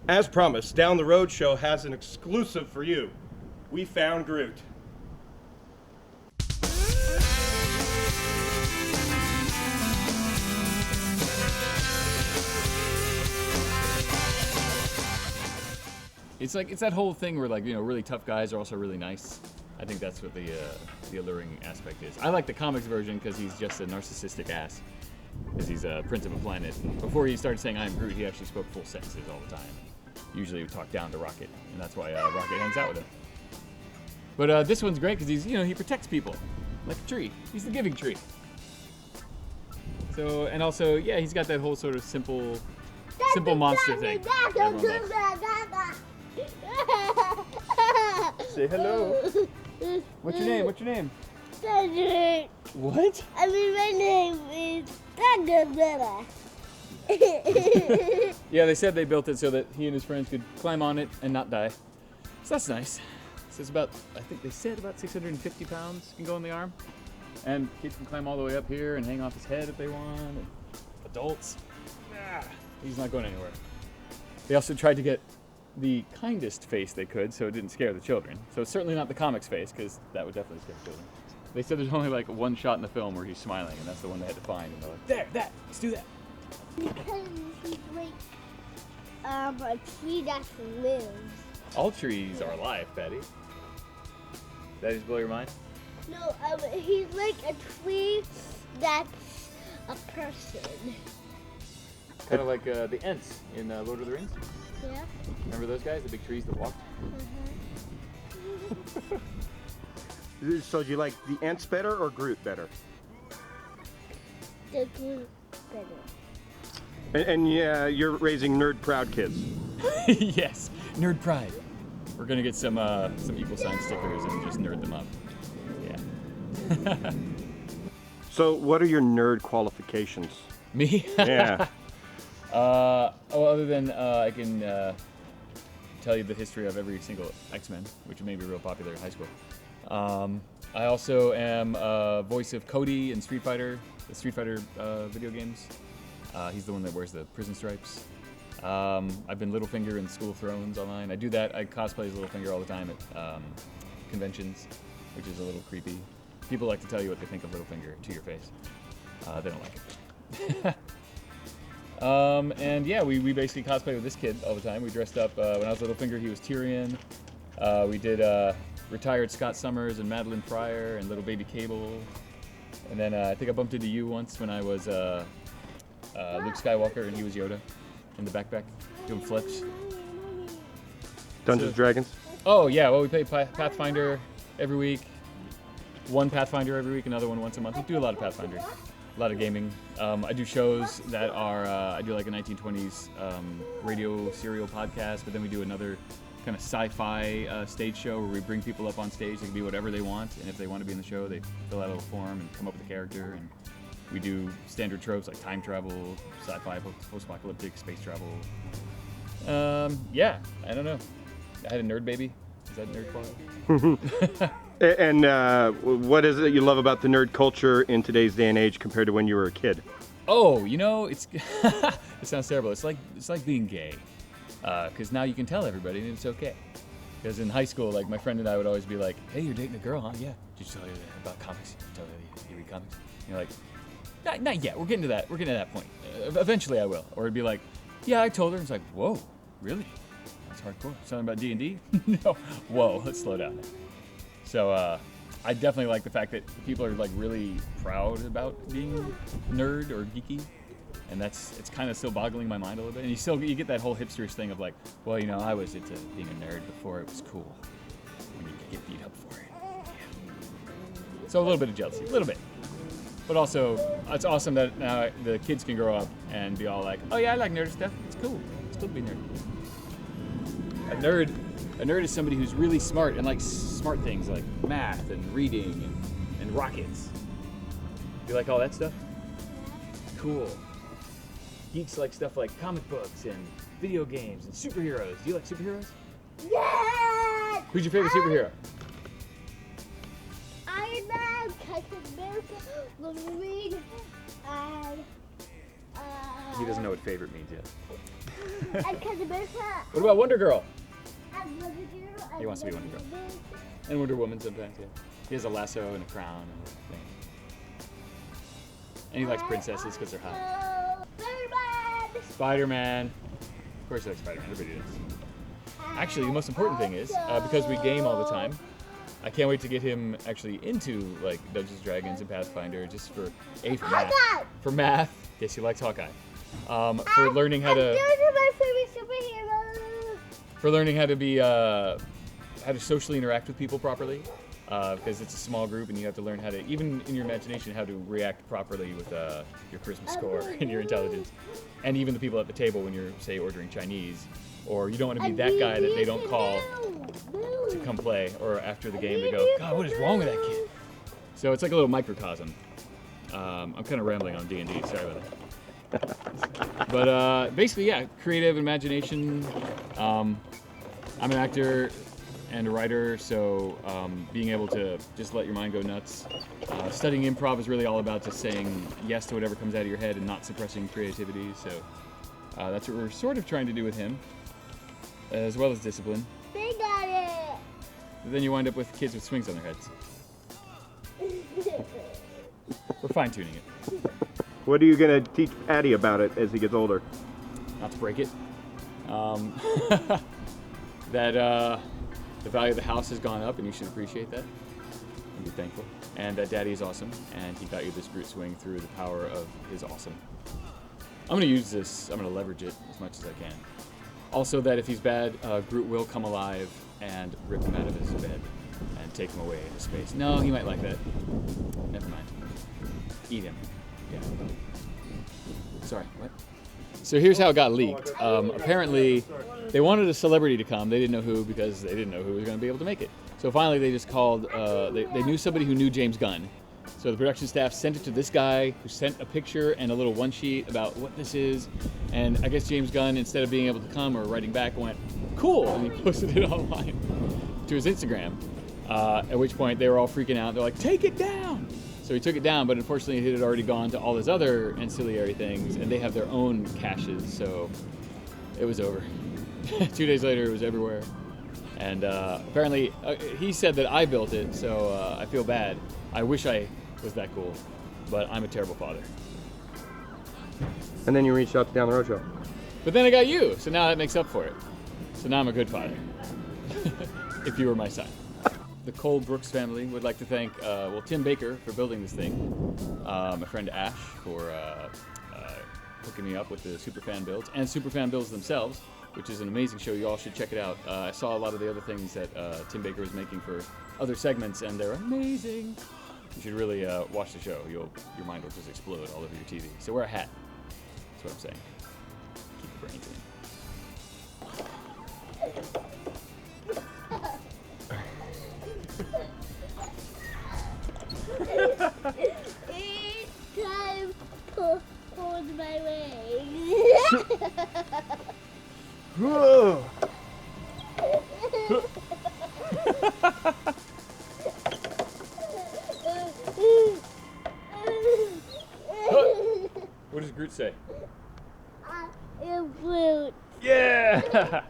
As promised, Down the Road Show has an exclusive for you. We found Groot. It's like it's that whole thing where like really tough guys are also really nice. I think that's what the alluring aspect is. I like the comics version because he's just a narcissistic ass. Because he's a prince of a planet. And before he started saying "I'm Groot," he actually spoke full sentences all the time. Usually he would talk down to Rocket, and that's why Rocket hangs out with him. But this one's great because he's he protects people like a tree. He's the giving tree. So and also he's got that whole sort of simple monster thing. Say hello. What's your name? What's your name? Cedric. What? I mean, my name is Cedric. Yeah, they said they built it so that he and his friends could climb on it and not die. So that's nice. So it's about, I think they said about 650 pounds can go in the arm. And kids can climb all the way up here and hang off his head if they want. And adults, he's not going anywhere. They also tried to get the kindest face they could so it didn't scare the children. So it's certainly not the comics face because that would definitely scare children. They said there's only like one shot in the film where he's smiling and that's the one they had to find. And they're like, let's do that. Because he's like a tree that lives. All trees are alive, Patty. That just blow your mind? No, he's like a tree that's a person. Kind of like the Ents in Lord of the Rings. Yeah. Remember those guys, the big trees that walked? So do you like the Ents better or Groot better? The Groot better. And yeah, you're raising nerd-proud kids. Yes, nerd pride. We're gonna get some equal sign stickers and just nerd them up. Yeah. So what are your nerd qualifications? Me? Yeah. Other than I can tell you the history of every single X-Men, which may be real popular in high school. I also am voice of Cody in the Street Fighter video games. He's the one that wears the prison stripes. I've been Littlefinger in School of Thrones online. I do that. I cosplay as Littlefinger all the time at conventions, which is a little creepy. People like to tell you what they think of Littlefinger to your face. They don't like it. And yeah, we basically cosplay with this kid all the time. We dressed up, when I was Littlefinger, he was Tyrion. We did retired Scott Summers and Madeline Pryor and little baby Cable. And then I think I bumped into you once when I was Luke Skywalker and he was Yoda in the backpack doing flips. Dungeons and Dragons? Oh yeah, well we play Pathfinder every week. One Pathfinder every week, another one once a month. We do a lot of Pathfinder. A lot of gaming. I do shows that are, I do like a 1920s radio serial podcast, but then we do another kind of sci-fi stage show where we bring people up on stage. They can be whatever they want, and if they want to be in the show, they fill out a little form and come up with a character. And we do standard tropes like time travel, sci-fi, post-apocalyptic, space travel. Yeah, I don't know. I had a nerd baby. Is that nerd quality? And what is it you love about the nerd culture in today's day and age compared to when you were a kid? Oh, it's it sounds terrible. It's like being gay, because now you can tell everybody and it's okay. Because in high school, like my friend and I would always be like, "Hey, you're dating a girl, huh? Yeah. Did you tell her about comics? Tell her you read comics?" And you're like, "Not yet. We're getting to that. We're getting to that point. Eventually, I will." Or it'd be like, "Yeah, I told her." And it's like, "Whoa, really? That's hardcore. Something about D&D?" No. Whoa, let's slow down. So I definitely like the fact that people are like really proud about being nerd or geeky, and it's kind of still boggling my mind a little bit. And you get that whole hipsterish thing of like, well, I was into being a nerd before it was cool, when you could get beat up for it. Yeah. So a little bit of jealousy, a little bit, but also it's awesome that now the kids can grow up and be all like, oh yeah, I like nerd stuff. It's cool. It's cool to be a nerd. A nerd is somebody who's really smart and likes smart things like math and reading and rockets. You like all that stuff? Cool. Geeks like stuff like comic books and video games and superheroes. Do you like superheroes? Yes! Who's your favorite superhero? Iron Man, Captain America, Wolverine, and He doesn't know what favorite means yet. What What about Wonder Girl? He wants to be Wonder Girl. And Wonder Woman sometimes, yeah. He has a lasso and a crown and a thing. And he likes princesses because they're hot. Spider-Man. Of course he likes Spider-Man, everybody does. Actually, the most important thing is, because we game all the time, I can't wait to get him actually into like Dungeons and Dragons and Pathfinder just for math. For math. Yes, he likes Hawkeye. For learning how to Those are my favorite superheroes. for learning how to be how to socially interact with people properly, because it's a small group and you have to learn how to, even in your imagination, how to react properly with your charisma score and your intelligence, and even the people at the table when you're, say, ordering Chinese, or you don't want to be that guy that they don't call to come play, or after the game they go, God, what is wrong with that kid? So it's like a little microcosm. I'm kind of rambling on D&D, sorry about that. But basically, yeah, creative imagination. I'm an actor and a writer, so being able to just let your mind go nuts. Studying improv is really all about just saying yes to whatever comes out of your head and not suppressing creativity. So that's what we're sort of trying to do with him, as well as discipline. They got it. But then you wind up with kids with swings on their heads. We're fine-tuning it. What are you gonna teach Addie about it as he gets older? Not to break it. That the value of the house has gone up, and you should appreciate that and be thankful. And that Daddy is awesome, and he got you this Groot swing through the power of his awesome. I'm gonna use this. I'm gonna leverage it as much as I can. Also, that if he's bad, Groot will come alive and rip him out of his bed and take him away into space. No, he might like that. Never mind. Eat him. Yeah. Sorry, what? So here's how it got leaked. Apparently, they wanted a celebrity to come. They didn't know who because they didn't know who was going to be able to make it. So finally, they just called, they knew somebody who knew James Gunn. So the production staff sent it to this guy who sent a picture and a little one sheet about what this is. And I guess James Gunn, instead of being able to come or writing back, went, cool, and he posted it online to his Instagram. At which point they were all freaking out. They're like, take it down! So he took it down, but unfortunately it had already gone to all his other ancillary things, and they have their own caches, so it was over. 2 days later, it was everywhere. And apparently, he said that I built it, so I feel bad. I wish I was that cool, but I'm a terrible father. And then you reached out to Down the Road Show. But then I got you, so now that makes up for it. So now I'm a good father, if you were my son. The Cole Brooks family would like to thank, Tim Baker for building this thing, my friend Ash for hooking me up with the Superfan builds, and Superfan builds themselves, which is an amazing show. You all should check it out. I saw a lot of the other things that Tim Baker was making for other segments, and they're amazing. You should really watch the show. Your mind will just explode all over your TV. So wear a hat. That's what I'm saying. Keep the brains in. It's time to hold my wings. Whoa! What does Groot say? Groot. Yeah!